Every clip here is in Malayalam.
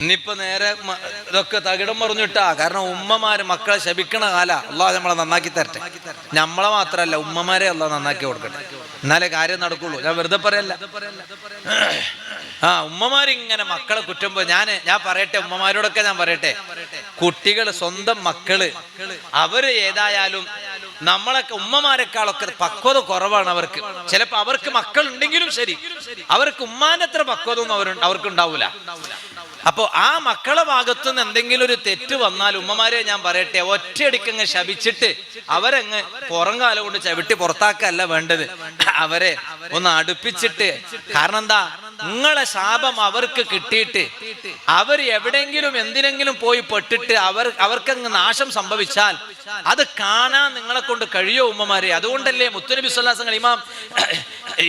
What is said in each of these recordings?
ഇന്നിപ്പോ നേരെ ഇതൊക്കെ തകിടം പറഞ്ഞിട്ടാ. കാരണം ഉമ്മമാര് മക്കളെ ശപിക്കണ കാല. അള്ളാഹ് നമ്മളെ നന്നാക്കി തരട്ടെ. നമ്മളെ മാത്രല്ല ഉമ്മമാരെ അള്ളാഹ് നന്നാക്കി കൊടുക്കട്ടെ. എന്നാലേ കാര്യം നടക്കുള്ളൂ. ഞാൻ വെറുതെ പറയല്ല. ഉമ്മമാരിങ്ങനെ മക്കളെ കുറ്റം ഞാൻ പറയട്ടെ, ഉമ്മമാരോടൊക്കെ ഞാൻ പറയട്ടെ, കുട്ടികള് സ്വന്തം മക്കള് അവര് ഏതായാലും നമ്മളൊക്കെ ഉമ്മമാരെക്കാളൊക്കെ പക്വത കുറവാണ് അവർക്ക്. ചിലപ്പോ അവർക്ക് മക്കൾ ഉണ്ടെങ്കിലും ശരി, അവർക്ക് ഉമ്മാന്റെ അത്ര പക്വത ഒന്നും അവർക്ക് ഉണ്ടാവൂല. അപ്പോ ആ മക്കളെ ഭാഗത്തുനിന്ന് എന്തെങ്കിലും ഒരു തെറ്റ് വന്നാൽ ഉമ്മമാരെ ഞാൻ പറയട്ടെ, ഒറ്റയടിക്കങ്ങ് ശപിച്ചിട്ട് അവരങ്ങ് പുറം കാലം കൊണ്ട് ചവിട്ടി പുറത്താക്കല്ല വേണ്ടത്. അവരെ ഒന്ന് അടുപ്പിച്ചിട്ട്, കാരണം എന്താ, നിങ്ങളെ ശാപം അവർക്ക് കിട്ടിയിട്ട് അവർ എവിടെയെങ്കിലും എന്തിനെങ്കിലും പോയി പെട്ടിട്ട് അവർക്കങ്ങ് നാശം സംഭവിച്ചാൽ അത് കാണാൻ നിങ്ങളെ കൊണ്ട് കഴിയോ ഉമ്മമാരെ? അതുകൊണ്ടല്ലേ മുത്തുനബി സ്വല്ലല്ലാഹു അലൈഹി വസല്ലം ഇമാം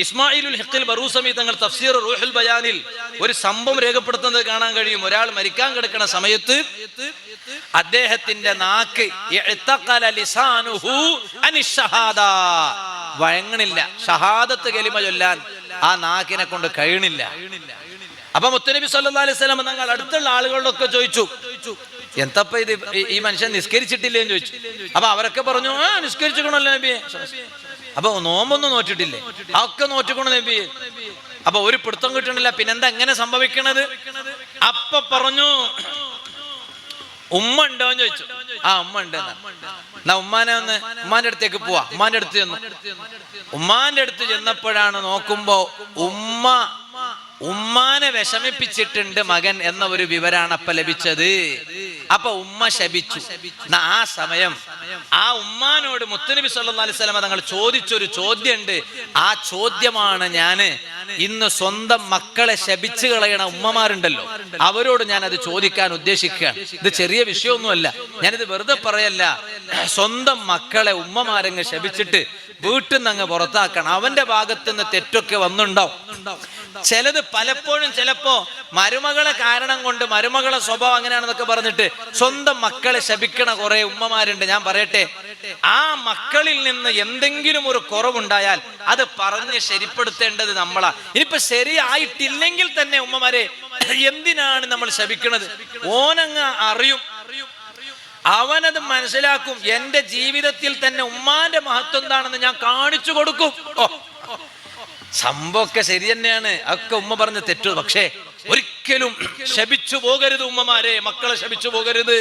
ഇസ്മായിലുൽ ഹിഖ്ൽ ബറൂസമി തങ്ങൾ തഫ്സീർ റൂഹുൽ ബയാനിൽ ഒരു സംഭവം രേഖപ്പെടുത്തുന്നത് കാണാൻ കഴിയും. ഒരാൾ മരിക്കാൻ കിടക്കുന്ന സമയത്ത് അദ്ദേഹത്തിന്റെ നാക്ക് വഴങ്ങണില്ല, ഷഹാദത്ത് കലിമ ചൊല്ലാൻ ആ നാക്കിനെ കൊണ്ട് കഴിയണില്ല. അപ്പൊ മുത്തുനബി സല്ലല്ലാഹു അലൈഹി വസല്ലം തങ്ങൾ അടുത്തുള്ള ആളുകളോടൊക്കെ ചോദിച്ചു, എന്തപ്പ ഇത്, ഈ മനുഷ്യൻ നിസ്കരിച്ചിട്ടില്ലേ എന്ന് ചോദിച്ചു. അപ്പൊ അവരൊക്കെ പറഞ്ഞു, നിസ്കരിച്ചിക്കണല്ലോ നബിയെ. അപ്പൊ നോമ്പൊന്നും നോറ്റിട്ടില്ലേ? ഒക്കെ നോറ്റിക്കണു നബിയെ. അപ്പൊ ഒരു പിടുത്തം കിട്ടണില്ല. പിന്നെന്താ എങ്ങനെ സംഭവിക്കണത്? അപ്പൊ പറഞ്ഞു, ഉമ്മ ഉണ്ടോന്ന് ചോദിച്ചു. ഉമ്മ ഉണ്ട്. എന്നാ ഉമ്മാനെ ഒന്ന് ഉമ്മാന്റെ അടുത്തേക്ക് പോവാ. ഉമ്മാന്റെ അടുത്ത് ചെന്നു. ഉമ്മാന്റെ അടുത്ത് ചെന്നപ്പോഴാണ് നോക്കുമ്പോ ഉമ്മാനെ വിഷമിപ്പിച്ചിട്ടുണ്ട് മകൻ എന്ന ഒരു വിവരാണ് അപ്പൊ ലഭിച്ചത്. അപ്പൊ ഉമ്മ ശപിച്ചു. ആ സമയം ആ ഉമ്മാനോട് മുത്തുനബി സല്ലല്ലാഹു അലൈഹി വസല്ലം തങ്ങൾ ചോദിച്ചൊരു ചോദ്യമുണ്ട്. ആ ചോദ്യമാണ് ഞാന് ഇന്ന് സ്വന്തം മക്കളെ ശപിച്ചു കളയണ ഉമ്മമാരുണ്ടല്ലോ അവരോട് ഞാൻ അത് ചോദിക്കാൻ ഉദ്ദേശിക്കുകയാണ്. ഇത് ചെറിയ വിഷയമൊന്നുമല്ല, ഞാനിത് വെറുതെ പറയല്ല. സ്വന്തം മക്കളെ ഉമ്മമാരങ്ങ് ശപിച്ചിട്ട് വീട്ടിൽ നിന്ന് അങ്ങ് പുറത്താക്കണം. അവന്റെ ഭാഗത്തുനിന്ന് തെറ്റൊക്കെ വന്നുണ്ടാവും. ചിലത് പലപ്പോഴും ചിലപ്പോ മരുമകളെ കാരണം കൊണ്ട്, മരുമകളെ സ്വഭാവം അങ്ങനെയാണെന്നൊക്കെ പറഞ്ഞിട്ട് സ്വന്തം മക്കളെ ശപിക്കണ കുറെ ഉമ്മമാരുണ്ട്. ഞാൻ പറയട്ടെ, ആ മക്കളിൽ നിന്ന് എന്തെങ്കിലും ഒരു കുറവുണ്ടായാൽ അത് പറഞ്ഞ് ശരിപ്പെടുത്തേണ്ടത് നമ്മളാ. ഇനിയിപ്പോ ശരിയായിട്ടില്ലെങ്കിൽ തന്നെ ഉമ്മമാരെ എന്തിനാണ് നമ്മൾ ശപിക്കണത്? ഓനങ്ങ് അറിയും, അവനത് മനസ്സിലാക്കും. എന്റെ ജീവിതത്തിൽ തന്നെ ഉമ്മാന്റെ മഹത്വം എന്താണെന്ന് ഞാൻ കാണിച്ചു കൊടുക്കും. സംഭവമൊക്കെ ശരി തന്നെയാണ്, ഒക്കെ ഉമ്മ പറഞ്ഞ തെറ്റു. പക്ഷേ ഒരിക്കലും ശപിച്ചു പോകരുത് ഉമ്മമാരെ, മക്കളെ ശപിച്ചു പോകരുത്.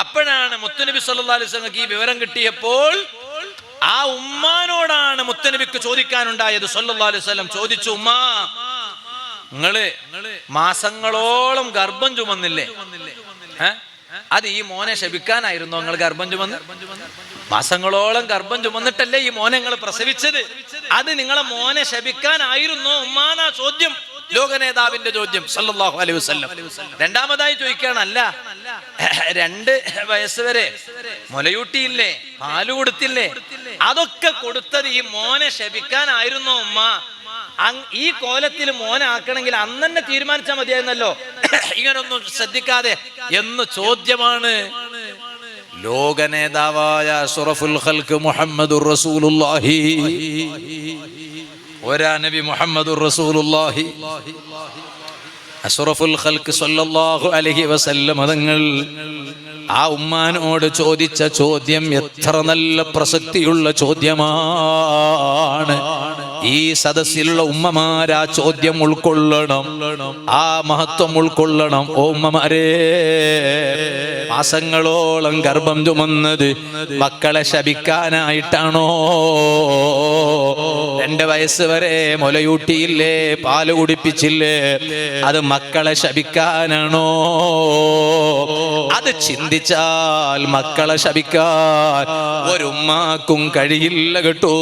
അപ്പോഴാണ് മുത്തുനബി സല്ലല്ലാഹു അലൈഹി വസല്ലം ഈ വിവരം കിട്ടിയപ്പോൾ ആ ഉമ്മാനോടാണ് മുത്തുനബിക്ക് ചോദിക്കാനുണ്ടായത്. സല്ലല്ലാഹു അലൈഹി വസല്ലം ചോദിച്ചു, ഉമ്മാ, നിങ്ങള് മാസങ്ങളോളം ഗർഭം ചുമന്നില്ലേ? അത് ഈ മോനെ ശപിക്കാനായിരുന്നു നിങ്ങൾ ഗർഭം ചുമന്ന്? മാസങ്ങളോളം ഗർഭം ചുമന്നിട്ടല്ലേ ഈ മോനെ നിങ്ങൾ പ്രസവിച്ചത്? അത് നിങ്ങളെ മോനെ ശപിക്കാനായിരുന്നോ ഉമ്മാനാ ചോദ്യം, ലോകനേതാവിന്റെ ചോദ്യം സല്ലല്ലാഹു അലൈഹി വസല്ലം. രണ്ടാമതായി ചോദിക്കുകയാണ്, അല്ല 2 വയസ്സ് വരെ മുലയൂട്ടിയില്ലേ, പാല് കൊടുത്തില്ലേ, അതൊക്കെ കൊടുത്തത് ഈ മോനെ ശപിക്കാനായിരുന്നോ ഉമ്മ? ഈ കോലത്തിൽ മോനെ ആക്കണമെങ്കിൽ അന്ന് തന്നെ തീരുമാനിച്ചാൽ മതിയായിരുന്നല്ലോ, ഇങ്ങനൊന്നും ശ്രദ്ധിക്കാതെ എന്ന് ചോദ്യമാണ്. ലോകനേതാവായ അഷ്റഫുൽ ഖൽഖ് മുഹമ്മദുർ റസൂലുള്ളാഹി, ഒരാ നബി മുഹമ്മദുർ റസൂലുള്ളാഹി അഷ്റഫുൽ ഖൽഖ് സല്ലല്ലാഹു അലൈഹി വസല്ലം തങ്ങൾ ആ ഉമ്മാനോട് ചോദിച്ച ചോദ്യം എത്ര നല്ല പ്രസക്തിയുള്ള ചോദ്യമാണ്. ഈ സദസ്സിലുള്ള ഉമ്മമാർ ആ ചോദ്യം ഉൾക്കൊള്ളണം, ആ മഹത്വം ഉൾക്കൊള്ളണം. ഓ ഉമ്മമാരെ, മാസങ്ങളോളം ഗർഭം ചുമന്നത് മക്കളെ ശപിക്കാനായിട്ടാണോ? 2 വയസ്സ് വരെ മുലയൂട്ടിയില്ലേ, പാല് കുടിപ്പിച്ചില്ലേ, അത് മക്കളെ ശപിക്കാനാണോ? അത് ചിന്തിച്ചാൽ മക്കളെ ശപിക്കാൻ ഒരുമ്മാക്കും കഴിയില്ല കേട്ടോ.